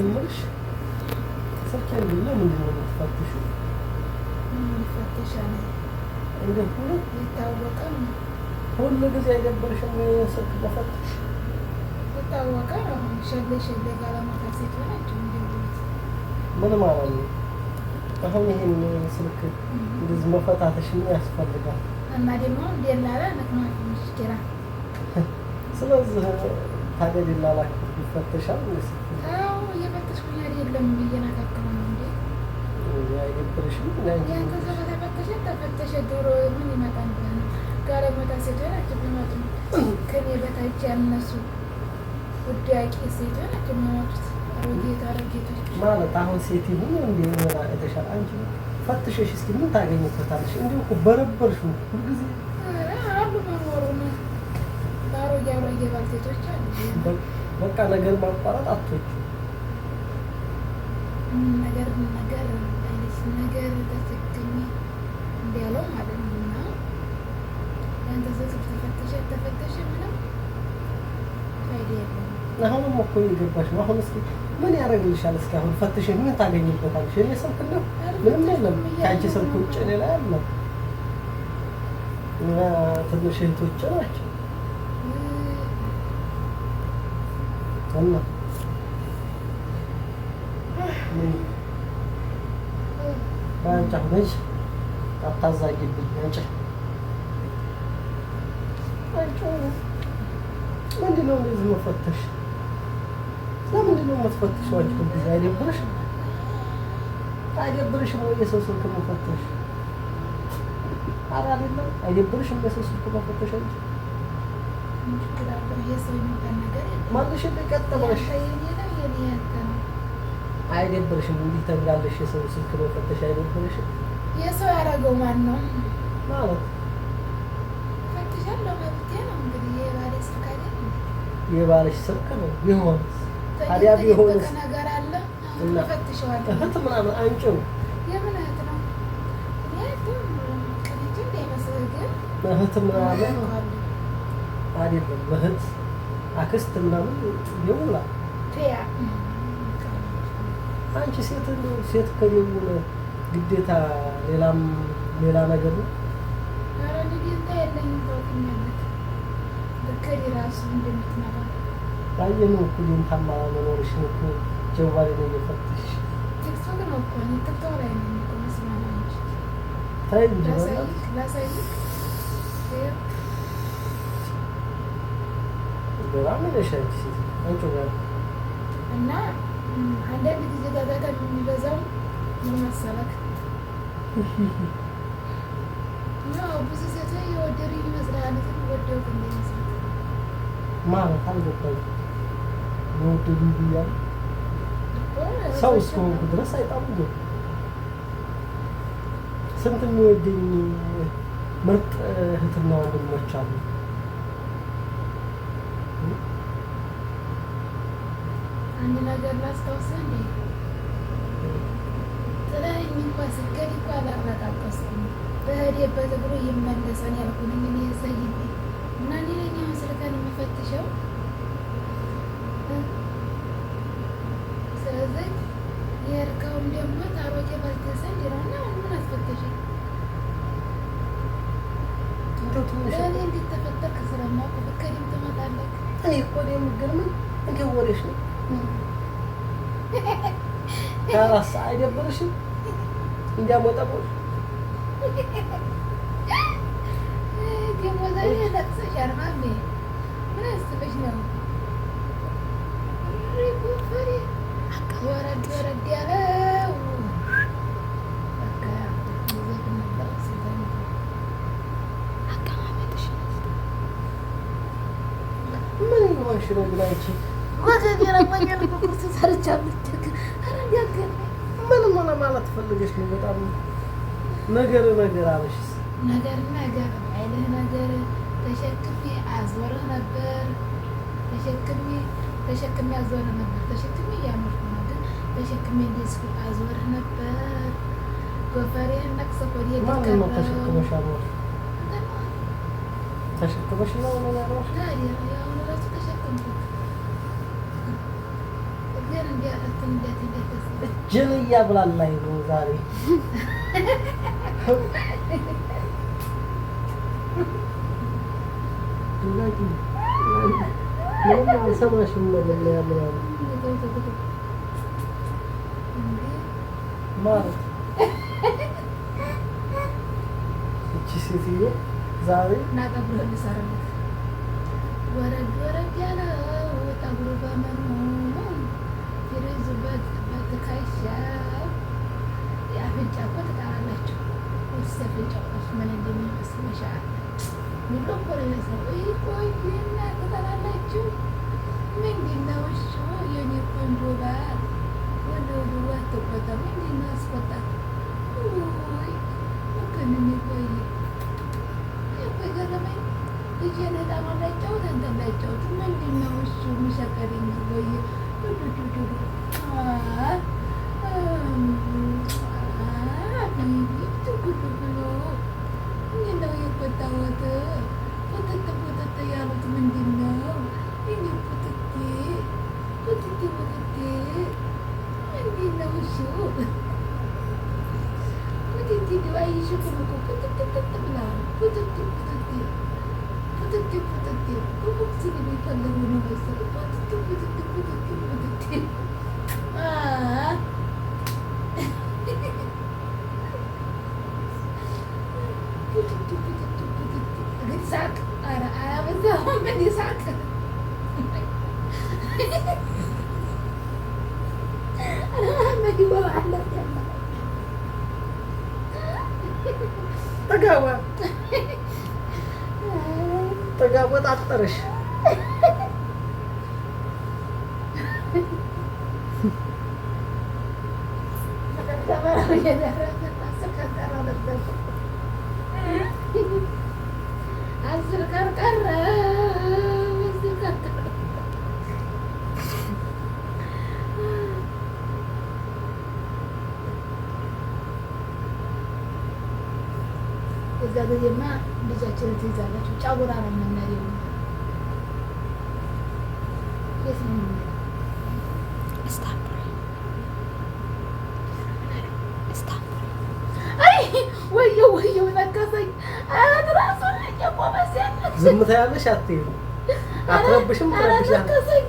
እምልሽ ስልኬን ግን ለምንድን ነው የምትፈትሺው? ይፈተሻል እንደ ሁለት የታወቀ ነው። ሁሉ ጊዜ አይደብርሽም ስልክ መፈተሽ? የታወቀ ነው። ሸሌ ጋለሞታ ሴት ሆናችሁ እንደዚህ ምን ማለት ነው? አሁን ይሄን ስልክ እንደዚህ መፈታተሽ ምን ያስፈልጋል? እና ደግሞ ደላላ ነው ሙሽኪራ። ስለዚህ ታዲያ ደላላ ይፈተሻል እንዴ? አዎ እየፈተሽኩኝ አይደለም እየነካከለ ነው እንዴ? አይደብርሽም? ያንተ ተፈተሽ ተፈተሽ ድሮ ምን ይመጣል ብለህ ነው? ጋለሞታ ሴት ሆናችሁ ቢመጡ ከኔ በታች ያነሱ ውዳቂ ሴት ሆናችሁ የሚመጡት አሮጌቶች ማለት አሁን ሴት ይሁን እንዴ ወላ የተሻለ አንቺ ፈትሸሽ እስኪ ምን ታገኝበታለሽ? እንዲሁ እኮ በረበርሽው ሁልጊዜ አሉ መኖሩን አሮጌ ባልቴቶች አሉ። በቃ ነገር ማቋረጥ አትወጪ ነገር ተሸክሜ እንዲያለው ማለት ነው። እና ያንተ ስልክ ተፈተሸ ምንም ፋይዳ የለውም። አሁንም እኮ እየገባሽ ነው። አሁን እስኪ ምን ያደርግልሻል? እስኪ አሁን ፈትሸሽ ምን ታገኝበታለሽ? እኔ ስልክ እንደው ምንም የለም ከአንቺ ስልክ ውጭ ሌላ ያለ እና ትንሽ እህቶች ናቸው እና አንቺ አሁን አታዛጊብኝ አንቺ ምንድን ነው እንደዚህ መፈተሽ? ለምንድን ነው የምትፈትሽው? አንቺ ጊዜ አይደብርሽም ወይ የሰው ስልክ መፈተሽ? ኧረ አይደለም አይደብርሽም የሰው ስልክ መፈተሽ? ማለሽ ቀጥለሽ አይደብርሽም? እንዲህ ተብላለሽ የሰው ስልክ መፈተሽ አይደብርሽም? የሰው ያደረገው ማን ነው ማለት ፈትሻለሁ መብቴ ነው። እንግዲህ የባሌ ስልክ አይደለም የባልሽ ስልክ ነው ቢሆን ታዲያ ቢሆንስ ነገር አለ እና ፈትሸዋለሁ። እህት ምናምን አንቺው የምን እህት ነው? እህት ምናምን አይደለም እህት አክስት ምናምን ይውላል። አንቺ ሴት ከደውል ግዴታ ሌላ ነገር ነው። ኧረ ግዴታ የለኝም። ታውቂኛለሽ በከዲ ራሱ እንደምትመራ ባየነው እኮ ሊንታማ መኖርሽን እኮ ጀዋሪ ነው እየፈተሽ ቲክቶክ ነው እኮ ቲክቶክ ላይ ነው እኮ መስማማ እንጂ ታይ እንጂ ላሳይክ በጣም ነሻች አንቺ ጋር እና አንዳንድ ጊዜ ጋጋታ የሚበዛው ምን መሰለክ ነው ብዙ ሴቶች የወደዱ ይመስላል። ግን ወደው እንደሚመስል ማለት አልገባኝም። የወደዱ ብያለሁ ሰው እስከሆንኩ ድረስ አይጣሙም። ስንት የሚወደኝ ምርጥ እህትና ወንድሞች አሉ። አንድ ነገር ላስታውስህ እንዴ ጥለኸኝ እንኳን ስትገድ እኮ አላቃቀስኩም። በሄደበት እግሩ ይመለሳል ያልኩኝ እኔ ያሳይኝ እና ሌላኛውን ስልከን የምፈትሸው ስለዚህ የእርካውን ደግሞ ታሮቄ ባልተሰንድ ነው እና ምን አስፈተሸኝ? ለእኔ እንዴት ተፈጠርክ ስለማውቅ ብከዲም ትመጣለህ። እኔ እኮ የሚገርመኝ እንደ ወሬሽ ነው። ራስ አይደብርሽም? እንዲያሞጠቦች ገሞዛ ለቅሰሻል ማሜ ምን አስበሽ ነው? ሪፖርተሪ ወረድ ያለው አቀማመጥሽ ምን ይሆንሽ ነው ግን አንቺ ምን ማለት ፈልገሽ ነው? በጣም ነገር አለሽ። ነገር አይልህ ነገር ተሸክሜ አዞርህ ነበር። ተሸክሜ አዞርህ ነበር። ተሸክሜ እያመርኩ ነው ግን ተሸክሜ እንደዚህ አዞርህ ነበር። ጎፈሬን ነቅሰህ ወዲህ ማንን ነው ተሸክመሽ አዞርሽ? ተሸክመሽ ነው ታዲያ ያው እራሱ ተሸክምኩት ግን እንዴት እጅን እያብላላኝ ነው ዛሬ። ምንም አልሰማሽም መጀመሪያ ምናምን ማለት እቺ ሴትዮ ዛሬ ናቀብሎ ልሰራለት ወረድ ያለ ጠጉሩ በመኑ ፍሪዝ በትከሻ የአፍንጫ እኮ ትጠራላችሁ። ውስጥ አፍንጫ ምን እንደሚመስል መሻል ሙሉ እኮ ነው የመሰለው። ቆይ እናንተ ትጠራላችሁ። ምንድን ነው እሱ የኔ ቆንጆ ባል ወደ አትቆጣ። ምንድን ነው አስቆጣት? ወይ ምክንኝ ቆይ ገረመኝ። ልጄን ህጣማ ላጫውት አንተ ላጫውት። ምንድን ነው እሱ የሚሰቀልኝ? ወይ ጉዱ ብሎ ምንድን ነው የቆጣሁት? ቁጥጥ ያሉት ምንድን ነው? እኔ ቁጥጤ ምንድን ነው እሱ? ቁጥጤ አይሽኩም እኮ ቁጥጥ ብላ ቁጥጤ ሲል የሚፈልጉ ነው መሰለኝ። ቁጥጤ ሳቅ አያበዛውም? ምን ሳቅ ጠጋ ወጣጠረሽ አስር ቀን ቀረ። እዛ ጊዜማ ልጃችንን ትይዛላችሁ። ጫጉራ ነው የምንሄደው። የት ነው የምንሄደው? ኢስታንቡል። አይ ወየው ነከሰኝ። እራሱን እየቆመስ ያለ ዝም ታያለሽ። አትይም አትረብሽም። ነከሰኝ።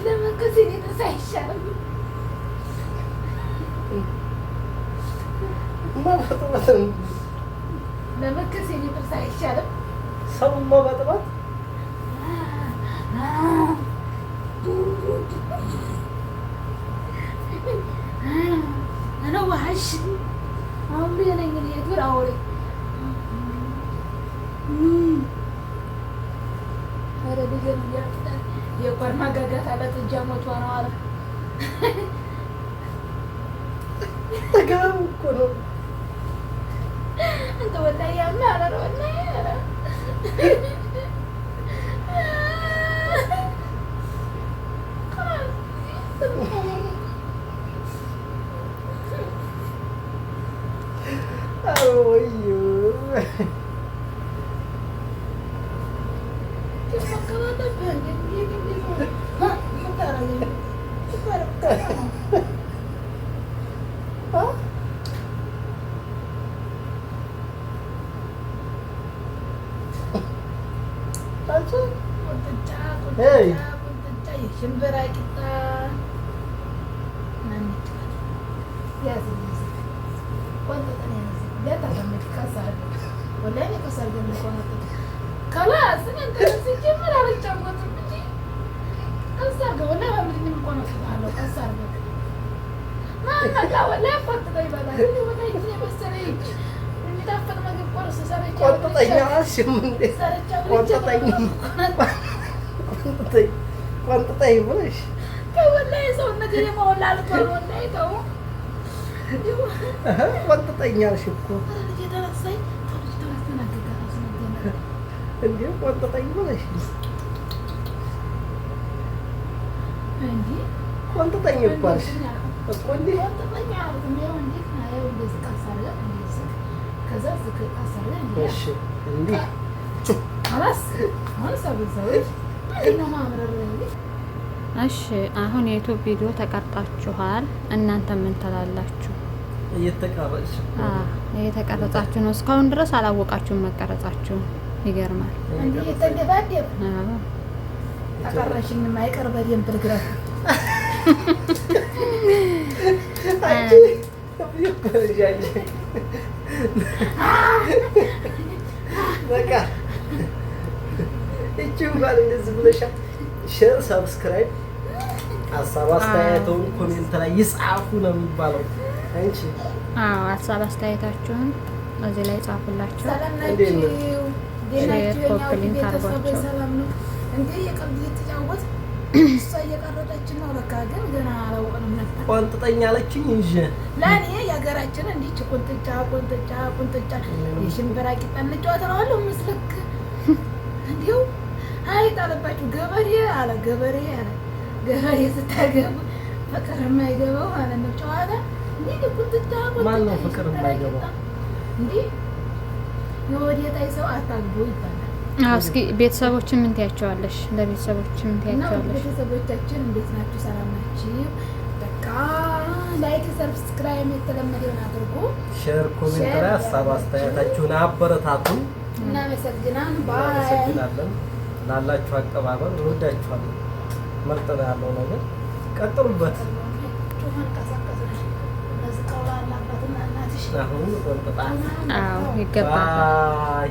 ለመንከሴ ጥርስ አይሻልም? ለመንከሴ ጥርስ አይሻልም? ሰው መበጥበት أنا وحش عمري أنا اللي يدور عوري هذا بيجي يقول ما قاعد على تجمع وأنا عارف تجاوب كله أنت ولا يا مالا ولا يا ሽንበራ ቂጣ ቆንጥጠኝ ብለሽ ወላሂ ሰውነቴ የመሆን አልቷል። ወላሂ ተው ቆንጥጠኝ አልሽ እኮ እንዴ ቆንጥጠኝ ብለሽ እንዴ ቆንጥጠኝ እኮ አልሽ እኮ እንዴ ከዛ ዝክ አሰራ እሺ እንዴ خلاص አሁን ሰብዘውት ነው ማምረር እንዴ እሺ አሁን የዩቲዩብ ቪዲዮ ተቀርጣችኋል። እናንተ ምን ትላላችሁ? እየተቀረጻችሁ ነው። እስካሁን ድረስ አላወቃችሁም መቀረጻችሁ። ይገርማል። እንዴ የተደባደብ ተቀረሽኝ ማይቀር በደም ትልግራ በቃ እቺው ባል እንደዚህ ብለሻል። ሼር ሰብስክራይብ ሀሳብ አስተያየቱን ኮሜንት ላይ ይጻፉ ነው የሚባለው። አንቺ ሀሳብ አስተያየታችሁን እዚህ ላይ ጻፉላችሁ። ሰላም ናችሁ? ሼር ኮፒ ሊንክ አድርጓችሁ ሰላም ነው እንዴ? የቀልድ እየተጫወት እሷ እየቀረጠች ነው። ለካ ግን ገና አላወቅንም ነበር። ቆንጥጠኛ አለችኝ እንጂ ለእኔ የሀገራችን እንዲች ቁንጥጫ የሽምብራ ቂጣ እንጫወት እለዋለሁ። ምስልክ እንዲሁ አይጣለባችሁ ገበሬ አለ ስታገቡ ፍቅር የማይገባው ማለት ነው። ጨዋታ እንዲህ ቁንጥጫ ማነው ፍቅር የማይገባው? እንዲህ የወዴታይ ሰው አታግቡ ይባላል። እስኪ ቤተሰቦችን ምን ትያቸዋለሽ? ለቤተሰቦችን ምን ትያቸዋለሽ? ቤተሰቦቻችን እንዴት ናችሁ? ሰላም ናችሁ? በቃ ላይክ ሰብስክራይብ የተለመደውን አድርጉ። ሼር ኮሜንት ላይ ሀሳብ አስተያየታችሁን አበረታቱ። እናመሰግናለን። እናመሰግናለን ላላችሁ አቀባበል። እንወዳችኋለን። ምርጥ ነው ያለው ነገር ቀጥሉበት። አሁን ቆንጥጣ ይገባል።